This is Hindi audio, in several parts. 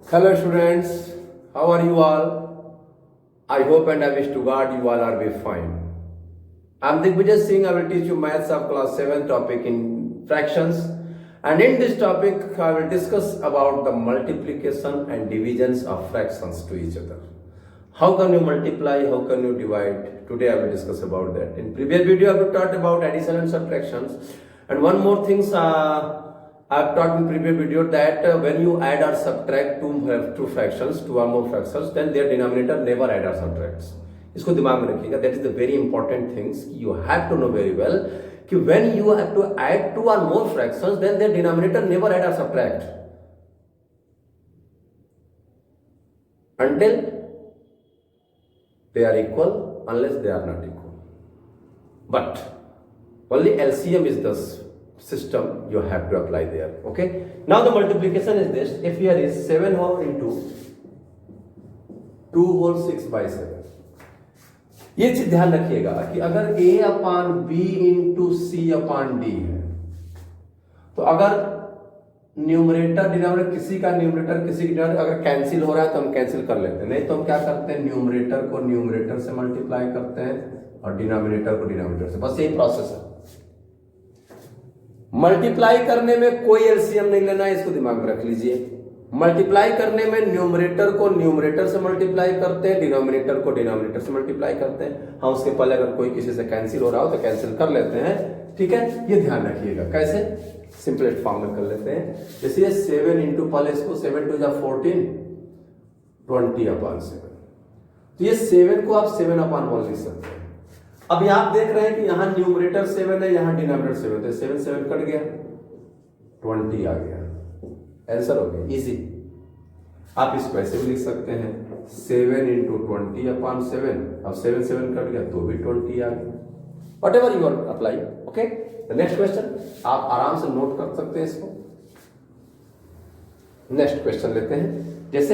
Hello students, how are you all? I hope and I wish to God you all are be fine. I am Digvijay Singh. I will teach you maths of class 7 topic in fractions, and in this topic I will discuss about the multiplication and divisions of fractions to each other. How can you multiply, how can you divide? Today I will discuss about that. In previous video I have taught about addition and subtractions, and one more things I've taught in previous video that when you add or subtract two fractions, two or more fractions, then their denominator never add or subtracts. इसको दिमाग में रखिएगा. That is the very important things you have to know very well कि when you have to add two or more fractions, then their denominator never add or subtract until they are equal, unless they are not equal. But only LCM is the system you have to apply there. Okay, now the multiplication is this. If here is 7 whole into 2 whole 6 by 7, ये चीज ध्यान रखिएगा कि अगर a upon b into C upon D है, तो अगर न्यूमरेटर डिनोमिनेटर किसी का न्यूमरेटर किसी का अगर कैंसिल हो रहा है तो हम कैंसिल कर लेते हैं, नहीं तो हम क्या करते हैं, न्यूमरेटर को न्यूमरेटर से मल्टीप्लाई करते हैं और डिनोमिनेटर को डिनोमिनेटर से. बस यही प्रोसेस है. मल्टीप्लाई करने में कोई एलसीएम नहीं लेना है, इसको दिमाग में रख लीजिए. मल्टीप्लाई करने में न्यूमरेटर को न्यूमरेटर से मल्टीप्लाई करते हैं, डिनोमिनेटर को डिनोमिनेटर से मल्टीप्लाई करते हैं. हाँ, उसके पहले अगर कोई किसी से कैंसिल हो रहा हो तो कैंसिल कर लेते हैं. ठीक है, ये ध्यान रखिएगा. कैसे? सिंपलेस्ट फॉर्म में कर लेते हैं. जैसे ये 7 इंटू, पहले इसको 7 टू 14, 20 अपान 7. तो ये 7 को आप 7 अपान 1 लिख सकते हैं. अभी आप देख रहे हैं कि यहाँ न्यूमरेटर 7 है, यहाँ डिनोमिनेटर 7 है. 7 7 कट गया, 20 आ गया. आंसर हो गया. इजी. आप इसको ऐसे भी लिख सकते हैं, 7 इंटू 20 अपान 7. अब 7 7 कट गया तो भी 20 आ गया. Whatever you are apply. Okay, the next question आप आराम से नोट कर सकते हैं इसको. नेक्स्ट क्वेश्चन लेते हैं. जैसे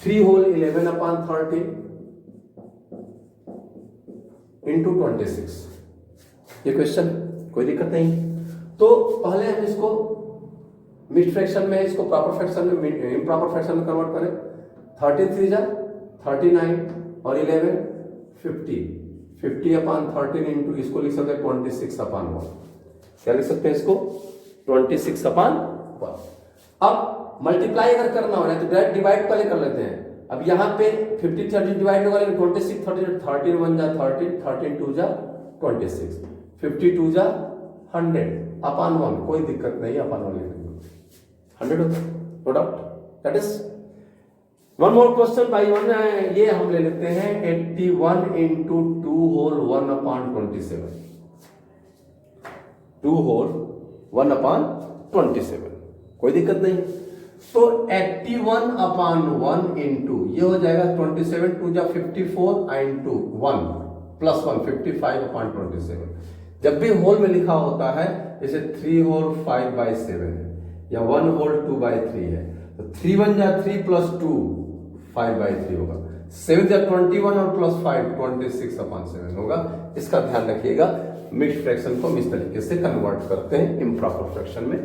3 होल 11 अपान 13 इंटू 26. ये क्वेश्चन कोई दिक्कत नहीं. तो पहले हम इसको मिड फ्रैक्शन में, इसको प्रॉपर फ्रैक्शन में, इम्प्रॉपर फ्रैक्शन में कन्वर्ट करें. 13 3 जा 39 और 11 50. 50 अपान 13 इंटू, इसको लिख सकते हैं 26 अपान 1. क्या लिख सकते हैं इसको? 26 अपान 1. अब मल्टीप्लाई अगर करना हो ना तो डायरेक्ट डिवाइड पहले कर लेते हैं. अब यहाँ पे 50 30 डिवाइड होगा, लेकिन 26 30 13 1 जा 13, 13 2 जा 26, 52 जा 100 अपान 1. कोई दिक्कत नहीं, अपान 1 लिखेंगे 100 होता, no doubt. That is one more question by one. ये हम ले लेते हैं 81 into 2 whole 1 upon 27. 2 whole 1 upon 27, कोई दिक्कत नहीं. तो 81 अपान 1 इंटू ये हो जाएगा 27 2 जा 54 इंटू 1 प्लस 1 55 अपान 27. जब भी होल में लिखा होता है, जैसे 3 होल 5 बाई 7 है या 1 होल 2 बाई 3 है, तो 3 1 जा 3 प्लस 2 5 बाई 3 होगा. 7 जा 21 और प्लस 5 26 अपान 7 होगा. इसका ध्यान रखिएगा. मिक्स्ड फ्रैक्शन को हम इस तरीके से कन्वर्ट करते हैं इम्प्रॉपर फ्रैक्शन में.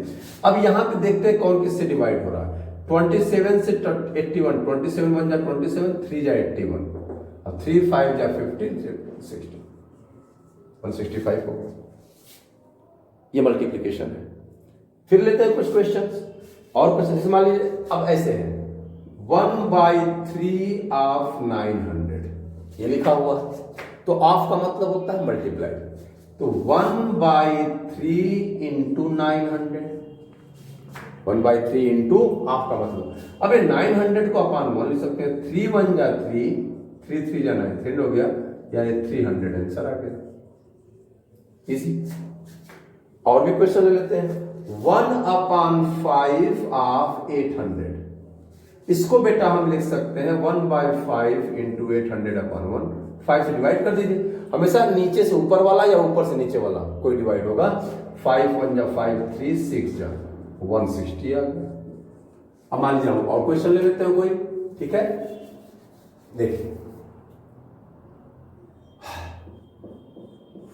अब यहाँ पे देखते हैं कौन किससे डिवाइड हो रहा है. 27 से 81, 27 1 जा 27, 3 जा 81 और 3 5 जा 15, 60, 165 होगा. ये मल्टीप्लिकेशन है. फिर लेते हैं कुछ क्वेश्चंस और क्वेश्चन. मान लीजिए अब ऐसे है 1/3 ऑफ 900, ये लिखा हुआ. तो ऑफ का मतलब होता है मल्टीप्लाई. तो 1/3 इंटू 900, 1/3 इंटू ऑफ का मतलब. अब ये 900 को अपान 1 लिख सकते हैं. 3 1 जा 3, 3 3 जा 9, 3 हो गया, यानी 300 आंसर आ गया. इजी. और भी क्वेश्चन ले लेते हैं. 1 अपान 5 ऑफ 800. इसको बेटा हम लिख सकते हैं 1/5 इंटू 800 अपान 1. 5 से डिवाइड कर दीजिए. हमेशा नीचे से ऊपर वाला या ऊपर से नीचे वाला कोई डिवाइड होगा. 5 1 जा 5, 3 6 जा 160 आ गया. अब मान लीजिए हम और क्वेश्चन ले लेते हैं कोई. ठीक है, देखिए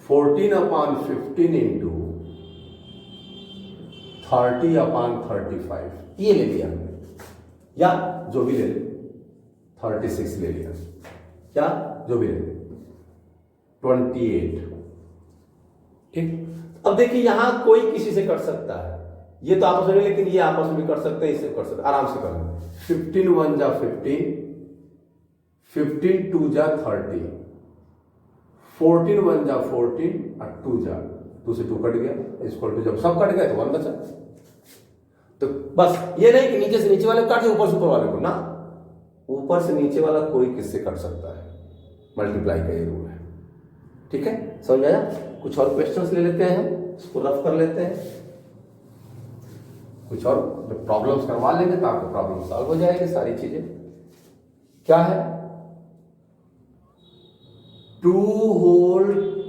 14 अपान 15 इंटू 30 अपान 35, ये ले लिया हमने. या जो भी ले ले, 36 ले लिया, या जो भी ले ले 28। ठीक, अब देखिए यहां कोई किसी से कर सकता है, ये तो आपस में, लेकिन ये आपस में भी कर सकते हैं, इससे कर सकते हैं, आराम से कर लें। 15 1 जा 15, 15 2 जा 30, 14 1 जा 14 और 2 जा 2 से 2 कट गया, इक्वल टू, जब सब कट गए तो 1 बचा। तो बस ये नहीं कि नीचे से नीचे वाले काटे, ऊपर से ऊपर वाले को ना, ऊपर से नीचे वाला कोई किससे कर सकता है, मल्टीप्लाई का ये रूल है। ठीक है, समझ आया? कुछ और क्वेश्चंस ले लेते हैं, इसको रफ कर लेते हैं, कुछ और प्रॉब्लम्स करवा लेंगे तो आपको प्रॉब्लम सॉल्व हो जाएगी सारी चीजें। क्या है? 2 होल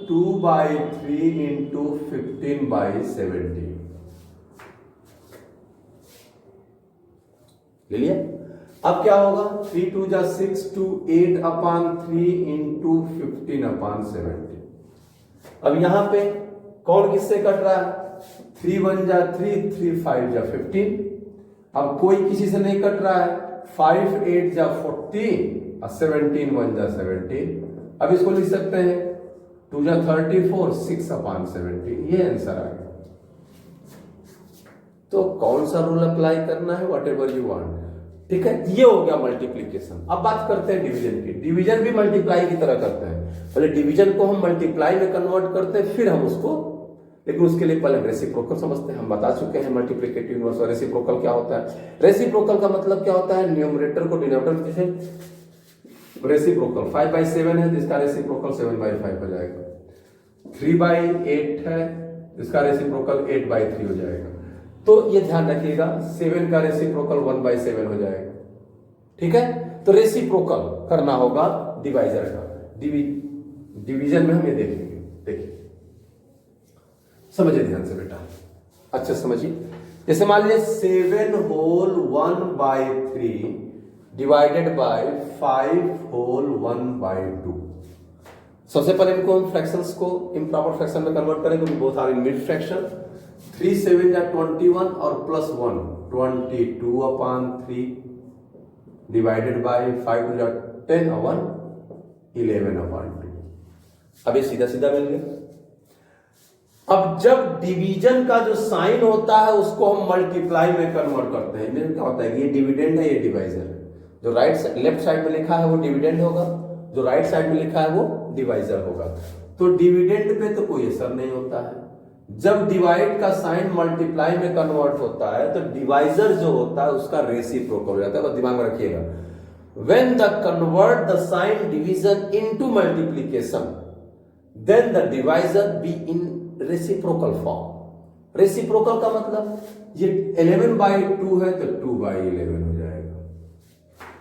2/3 इंटू 15/70 ले लिया। अब क्या होगा? 3 2 जा 6 2 8/3 इंटू 15/70। अब यहां पे कौन किससे कट रहा है? 3 1 जा 3, 3 5 जा 15। अब कोई किसी से नहीं कट रहा है, 5 8 जा 14 और 17 1 जा 17। अब इसको लिख सकते हैं 2 जा 34, 6/70। ये आंसर आ गया। तो कौन सा रूल अप्लाई करना है? What ever you want. ठीक है, ये हो गया मल्टीप्लीकेशन। अब बात करते हैं डिवीजन की। डिवीजन भी मल्टीप्लाई की तरह करते हैं, पहले डिवीजन को हम मल्टीप्लाई में कन्वर्ट करते हैं, फिर हम उसको, लेकिन उसके लिए पहले रेसिप्रोकल समझते हैं। हम बता चुके हैं मल्टीप्लिकेटिव इनवर्स और रेसिप्रोकल क्या होता है। रेसिप्रोकल का मतलब क्या होता है? न्यूमरेटर को डिनोमिनेटर, जैसे रेसिप्रोकल 5/7 है, जिसका रेसिप्रोकल 7/5 हो जाएगा। 3/8 है, इसका रेसिप्रोकल 8/3 हो जाएगा। तो ये ध्यान रखिएगा, 7 का रेसिप्रोकल 1/7 हो जाएगा। ठीक है, तो रेसिप्रोकल करना होगा डिवाइजर का। डिवीजन में हम ये देखेंगे। देखिए, समझिए ध्यान से बेटा, अच्छा समझिए। जैसे मान लीजिए 7 होल 1/3 डिवाइडेड बाय 5 होल 1/2। सबसे पहले इनको हम फ्रैक्शंस को इम्प्रॉपर फ्रैक्शन में कन्वर्ट करेंगे, क्योंकि both are in mid fraction. 3 7 जा 21 और +1 22/3 डिवाइडेड बाय 5 2 जा 10 और 1 11/2। अब ये सीधा सीधा मिल गया। अब जब डिवीजन का जो साइन होता है उसको हम मल्टीप्लाई में कन्वर्ट करते हैं। इनमें क्या होता है कि ये डिविडेंड है, ये डिवाइजर है। जो लेफ्ट साइड में लिखा है वो डिविडेंड होगा, जो राइट साइड में लिखा है वो डिवाइजर होगा। तो डिविडेंड पे तो कोई असर नहीं होता है। जब डिवाइड का साइन मल्टीप्लाई में कन्वर्ट होता है तो डिवाइजर जो होता है उसका रेसिप्रोकल हो जाता है। बस दिमाग में रखिएगा, when the convert the sign division into multiplication then the divisor be in reciprocal form। Reciprocal का मतलब ये 11/2 है तो 2/11 हो जाएगा।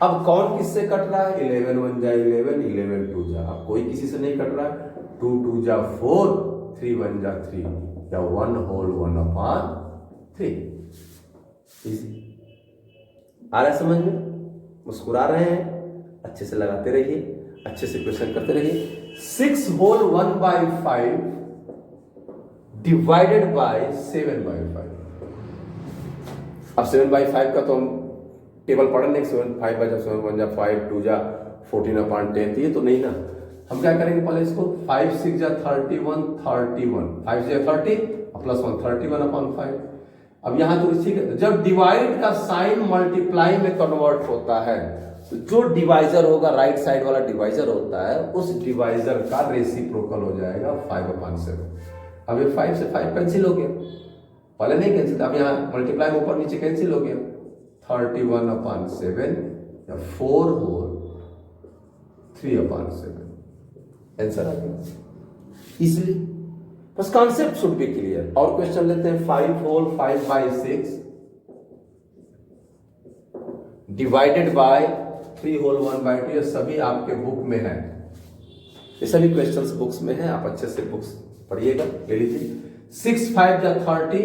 अब कौन किससे कट रहा है? 11 1 जा 11, 11 2 जा। अब कोई किसी से नहीं कट रहा है। 2 2 जा 4, 3 1 जा 3 या 1 होल 1/3। आ रहा है समझ में? मुस्कुरा रहे हैं, अच्छे से लगाते रहिए, अच्छे से क्वेश्चन करते रहिए। 6 होल 1/5 डिवाइडेड बाय 7/5। अब 7/5 का तो हम टेबल पढ़ लेंगे। 7 5 बाय 7 1 जा 5 2 जा 14/10। ये तो नहीं ना, हम क्या करेंगे पहले इसको 5 6 जा 31 31 5 जा 30 प्लस 1 31/5। अब यहां तो ठीक है, जब डिवाइड का साइन मल्टीप्लाई में कन्वर्ट होता है तो जो डिवाइजर होगा, राइट साइड वाला डिवाइजर होता है, उस डिवाइजर का रेसिप्रोकल हो जाएगा 5/7। अब ये 5 से 5 कैंसिल हो गया, पहले नहीं कैंसिल, अब यहाँ मल्टीप्लाई ऊपर नीचे कैंसिल हो गया। 31/7 या 4 होल 3/7 आंसर आ गया इसलिए। बस कॉन्सेप्ट शुड बी क्लियर। और क्वेश्चन लेते हैं 5 होल 5/6 डिवाइडेड बाय 3 होल 1/2। ये सभी आपके बुक में है, ये सभी क्वेश्चंस बुक्स में है, आप अच्छे से बुक्स पढ़िएगा, ले लीजिए। 6 5 जा 30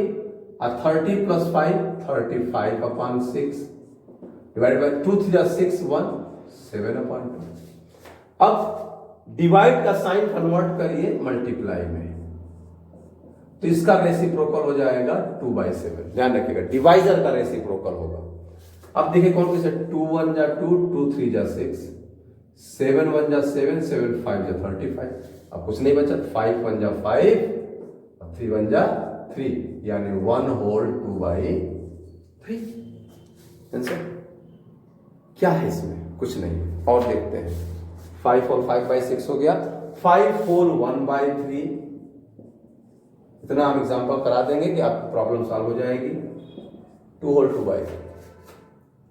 और 30 प्लस 5 35/6 डिवाइडेड बाय 2 3 जा 6 1 7/2। अब डिवाइड का साइन कन्वर्ट करिए मल्टीप्लाई में, तो इसका रेसिप्रोकल हो जाएगा 2/7। ध्यान रखिएगा, डिवाइजर का रेसिप्रोकल होगा। अब देखिए कौन कैसे, 2 1 जा 2, 2 3 जा 6, 7 1 जा 7, 7 5 जा 35। अब कुछ नहीं बचा, 5 1 जा 5 और 3 1 जा 3, यानी 1 होल 2/3 आंसर। क्या है इसमें, कुछ नहीं। और देखते हैं, 5 और 5/6 हो गया, 5 होल 1/3। इतना हम एग्जांपल करा देंगे कि आपकी प्रॉब्लम सॉल्व हो जाएगी। 2 होल 2/3,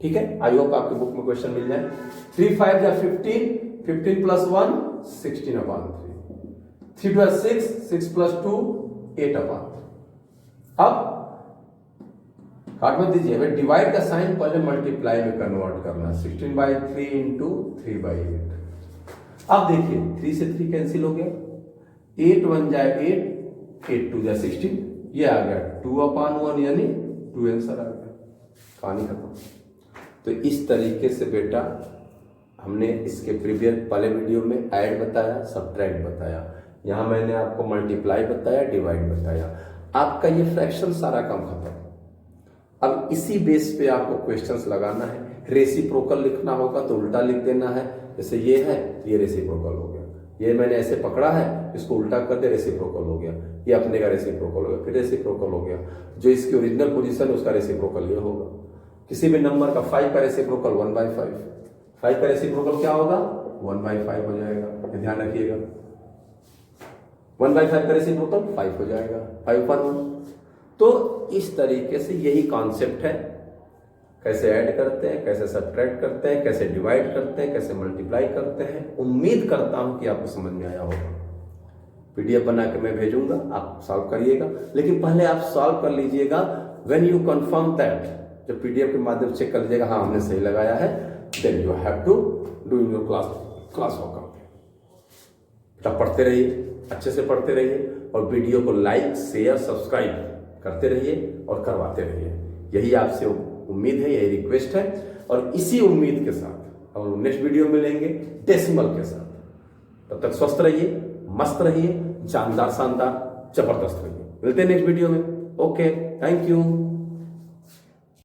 ठीक है। आई होप आपके बुक में क्वेश्चन मिल जाए। 3 5 जा 15, 15 प्लस 1 16/3, 3 2 6, 6 प्लस 2 8/3। अब काट मत दीजिए, हमें डिवाइड का साइन पहले मल्टीप्लाई में कन्वर्ट करना, 16/3 इंटू 3/8। अब देखिए 3 से 3 कैंसिल हो गया, 8 1 जाए 8, 8 2 जा 16, ये आ गया 2/1 यानी 2 आंसर आ गया, कहानी खत्म। तो इस तरीके से बेटा हमने इसके प्रीवियस पहले वीडियो में ऐड बताया, सब्ट्रैक्ट बताया, यहां मैंने आपको मल्टीप्लाई बताया, डिवाइड बताया। आपका ये फ्रैक्शन सारा काम खत्म। अब इसी बेस पे आपको क्वेश्चंस लगाना है। रेसिप्रोकल लिखना होगा तो उल्टा लिख देना है, जैसे ये है, ये रेसिप्रोकल हो गया, ये मैंने ऐसे पकड़ा है, इसको उल्टा कर दे, रेसिप्रोकल हो गया, ये अपने का रेसिप्रोकल हो गया, फिर रेसिप्रोकल हो गया, जो इसकी ओरिजिनल पोजीशन है उसका रेसिप्रोकल ये होगा। किसी भी नंबर का 5 का रेसिप्रोकल 1/5, 5 का रेसिप्रोकल क्या होगा, 1/5 हो जाएगा, ध्यान रखिएगा। 1/5 का रेसिप्रोकल 5 हो जाएगा, 5/1। तो इस तरीके से यही कॉन्सेप्ट है, कैसे ऐड करते हैं, कैसे सब्ट्रैक्ट करते हैं, कैसे डिवाइड करते हैं, कैसे मल्टीप्लाई करते हैं। उम्मीद करता हूं कि आपको समझ में आया होगा। पीडीएफ बना के मैं भेजूंगा, आप सॉल्व करिएगा, लेकिन पहले आप सॉल्व कर लीजिएगा। व्हेन यू कंफर्म दैट, जब पीडीएफ के माध्यम से चेक कर लीजिएगा हाँ हमने सही लगाया है, then you have to do in your class workout. तब पढ़ते रहिए, अच्छे से पढ़ते रहिए, और वीडियो को लाइक शेयर सब्सक्राइब करते रहिए और करवाते रहिए। यही आपसे उम्मीद है, यही रिक्वेस्ट है, और इसी उम्मीद के साथ हम नेक्स्ट वीडियो मिलेंगे डेसिमल के साथ। तब तक स्वस्थ रहिए, मस्त रहिए, जानदार शानदार जबरदस्त रहिए। मिलते हैं नेक्स्ट वीडियो में। Okay, thank you.